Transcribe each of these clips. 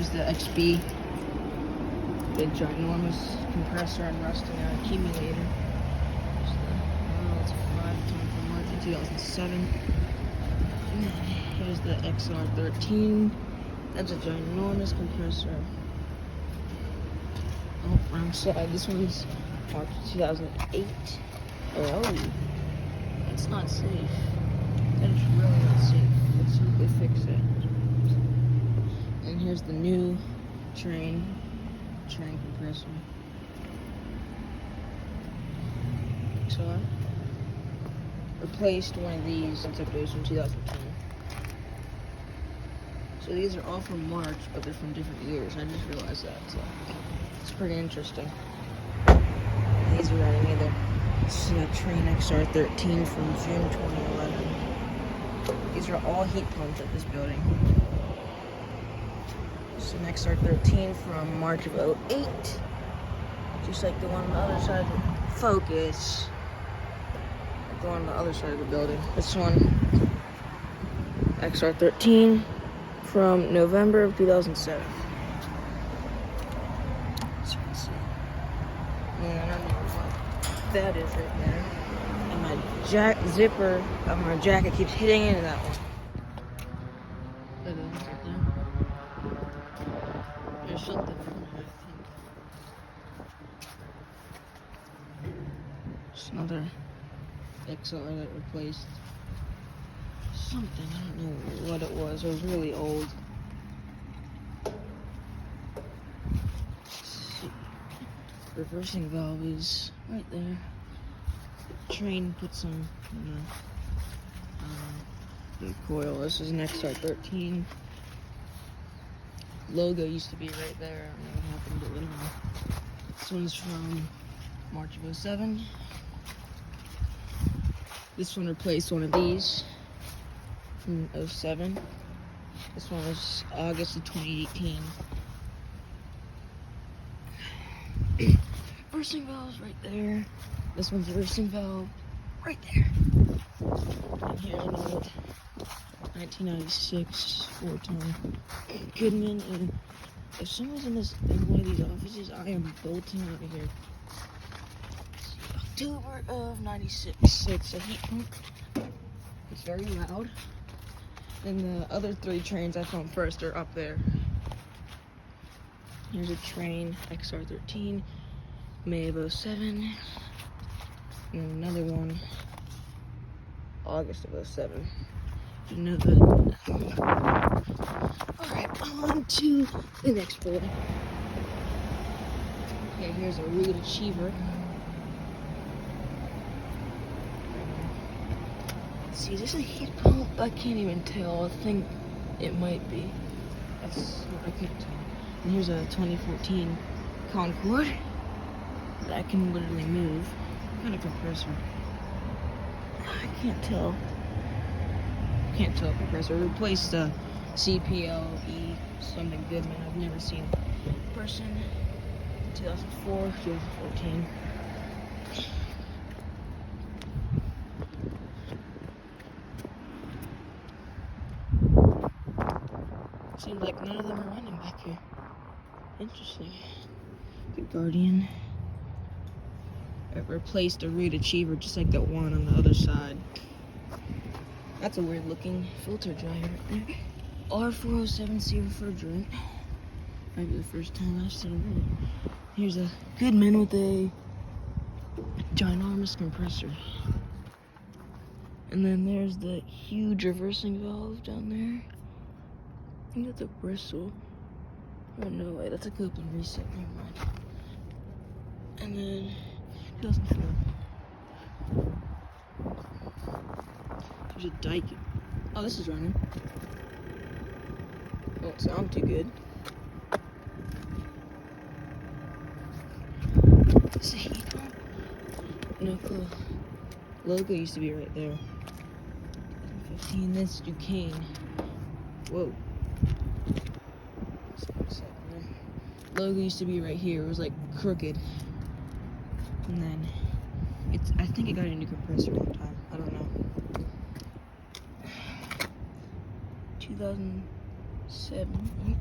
Here's the XB. Big ginormous compressor and rusting out accumulator. It's a 5-ton from March of 2007. And then here's the XR13. That's a ginormous compressor. Oh, wrong side. This one's March 2008. Oh, that's not safe. That is really not safe. Let's hope they fix it. And here's the new train compressor. So I replaced one of these except it was from 2010. So these are all from March, but they're from different years. I just realized that, so it's pretty interesting. These are running either. This is a train XR13 from June 2011. These are all heat pumps at this building. This is an XR13 from March of 08. Just like the one on the other side. Focus. Like the one on the other side of the building. This one, XR13 from November of 2007. As you can see. And I don't know what that is right there. And my zipper of my jacket keeps hitting into that one. Look at that right there. There's something in there, I think. Just another XR that replaced something. I don't know what it was. It was really old. Reversing valve is right there. Train put some big coil. This is an XR13. Logo used to be right there. I don't know what happened to it anymore. This one's from March of 07. This one replaced one of these from 07. This one was August of 2018. Reversing valves right there. This one's a reversing valve right there. And here's another 1996 4-ton Goodman. And if someone's in one of these offices, I am bolting out of here. October of 96. It's a heat pump. It's very loud. And the other 3 trains I found first are up there. Here's a train, XR13, May of 07. And another one, August of 07. You know that. Alright, on to the next floor. Okay, here's a Reed Achiever. See, is this a heat pump? I can't even tell. I think it might be. That's what I couldn't tell. And here's a 2014 Concord that can literally move. What kind of compressor? I can't tell. Can't tell compressor. Replaced the CPLE something Goodman. I've never seen in person. 2004, 2014. Seems like none of them are running back here. Interesting. The Guardian. It replaced a Reed Achiever just like that one on the other side. That's a weird looking filter dryer right there. R407C refrigerant. Might be the first time I've seen it. Here's a Goodman with a ginormous compressor. And then there's the huge reversing valve down there. I think that's a bristle. Oh no, wait, that's a coupling reset, never mind. And then, 2004. There's a Daikin. Oh, this is running. Don't sound too good. This is a heat pump. No clue. Logo used to be right there. 2015, this Duquesne. Whoa. Logo used to be right here. It was like crooked. And then I think it got a new compressor one time. I don't know. 2007.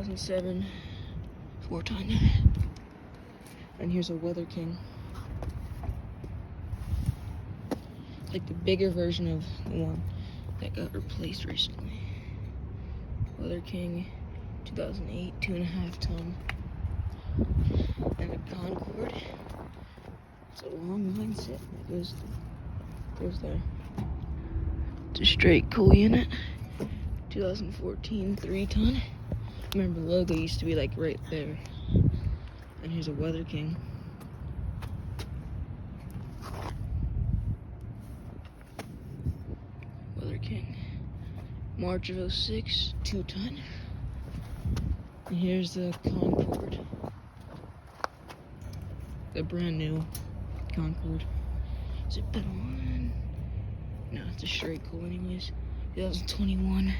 2007, 4-ton. And here's a Weather King. It's like the bigger version of the one that got replaced recently. Weather King, 2008, 2.5-ton. And a Concord. It's a long line set that goes there. It's a straight cool unit. 2014, 3-ton. Remember, the logo used to be like right there. And here's a Weather King. Weather King. March of 06, 2-ton. And here's the Concord. The brand new Concord. Is it pedal on? No, it's a straight cool anyways. 2021,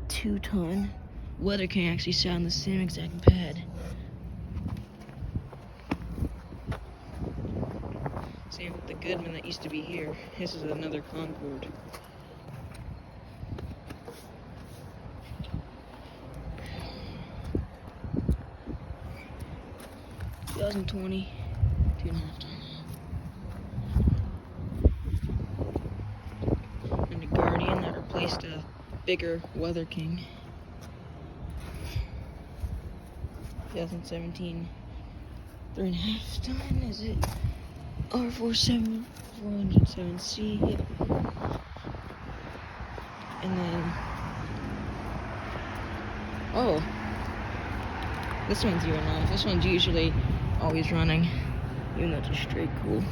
2-ton. Weather King actually sat on the same exact pad. Same with the Goodman that used to be here. This is another Concord. In 2020, 2.5-ton. And a Guardian that replaced a bigger Weather King. 2017, 3.5-ton, is it? R47, 407C, yep. And then, oh, this one's urinals. This one's usually always running, even though it's a straight cool.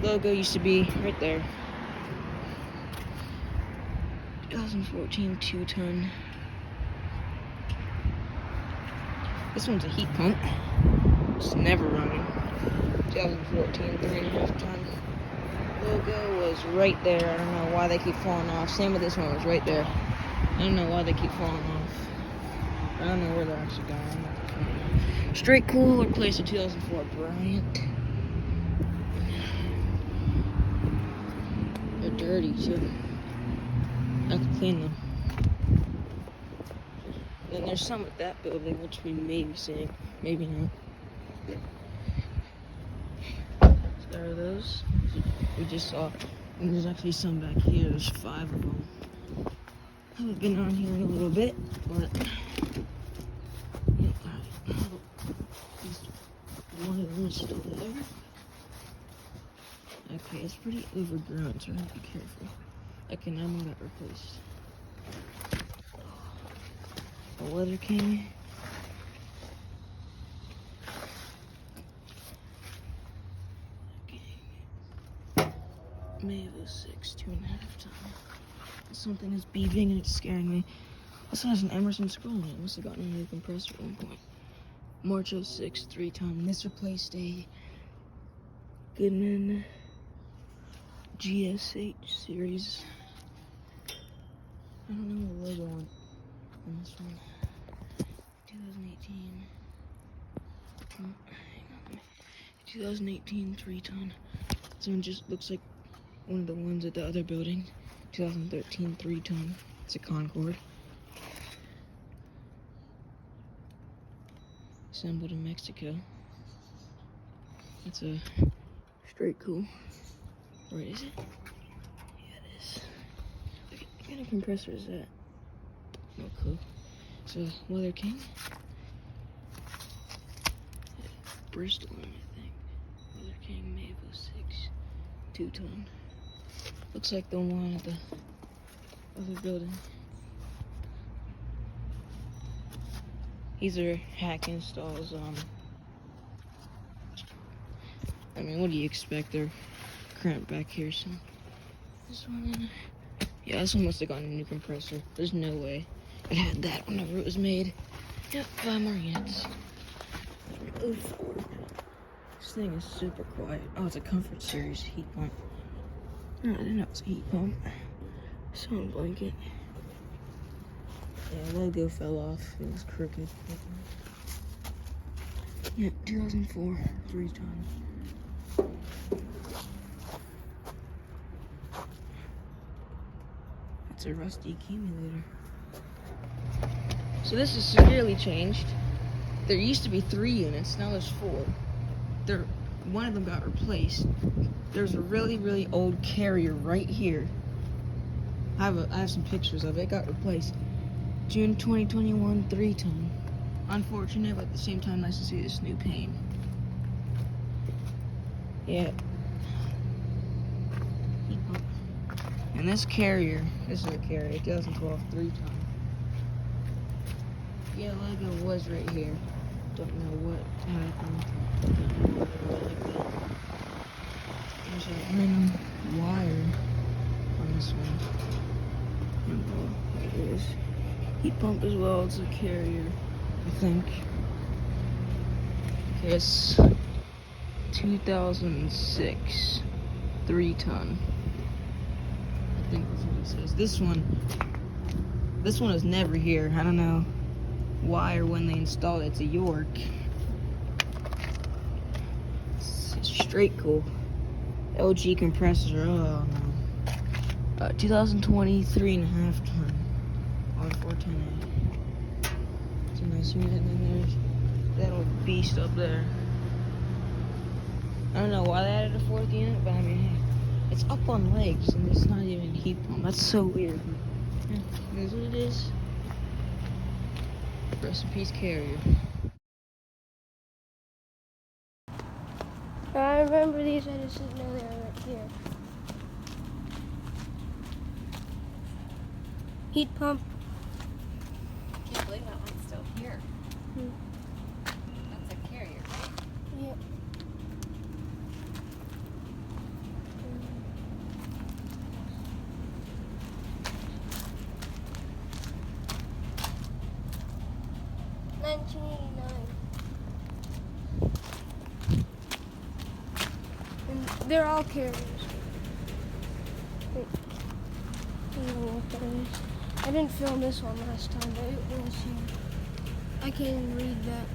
Logo used to be right there. 2014, 2-ton. This one's a heat pump. It's never running. 2014, 3.5-ton. Logo was right there. I don't know why they keep falling off. Same with this one, was right there. I don't know why they keep falling off. I don't know where they're actually going. Straight cool replaced a 2004 Bryant. They're dirty too. I have to clean them. Then there's some at that building, which we may be seeing, maybe not. So there are those. We just saw, and there's actually some back here. There's 5 of them. I haven't been on here in a little bit, but yeah, one of them is still there. Okay, it's pretty overgrown, so I have to be careful. Okay, now one got replaced. A Weather King. May of 06, 2.5-ton. Something is beeping and it's scaring me. This one has an Emerson scroll in it. Must have gotten a new compressor at one point. March 06, 3-ton. This replaced a Goodman GSH series. I don't know the logo on this one. 2018. 2018, 3-ton. This one just looks like one of the ones at the other building. 2013, 3-ton. It's a Concord. Assembled in Mexico. It's a straight cool. Or is it? Yeah, it is. What kind of compressor is that? No clue. So, Weather King. Bristol, I think. Weather King, May of 06. 2-ton. Looks like the one at the other building. These are hack installs. I mean, what do you expect? They're cramped back here, so. This one, yeah, this one must have gotten a new compressor. There's no way it had that whenever it was made. Yep, 5 more units. 04. This thing is super quiet. Oh, it's a Comfort Series heat pump. Oh, I didn't know it was a heat pump. Sawn blanket. Yeah, logo fell off. It was crooked. Yeah, 2004, 3-ton. That's a rusty accumulator. So this is severely changed. There used to be 3 units, now there's 4. One of them got replaced. There's a really old carrier right here. I have some pictures of it. It got replaced. June 2021, 3-ton. Unfortunate, but at the same time, nice to see this new paint. Yeah. And this carrier, this is a carrier, 2012, 3-ton. Yeah, logo was right here. Don't know what happened. There's a random wire on this one. There it is. Heat pump as well. It's a carrier, I think. Okay, it's 2006, 3-ton. I think that's what it says. This one is never here. I don't know why or when they installed it. It's a York. It's straight cool. LG compressor. Oh no. 2020, 3.5-ton. R410A. It's a nice unit. And then there's that old beast up there. I don't know why they added a 4th unit, but I mean, hey, it's up on legs and it's not even heat pump. That's so weird. Yeah, here's what it is. Rest in peace, carrier. I remember these. I just didn't know they were right here. Heat pump. I can't believe that one's still here. That's a carrier, right? Yep. And they're all carriers. Wait. I don't know what that is. I didn't film this one last time, but it was here. I can't even read that.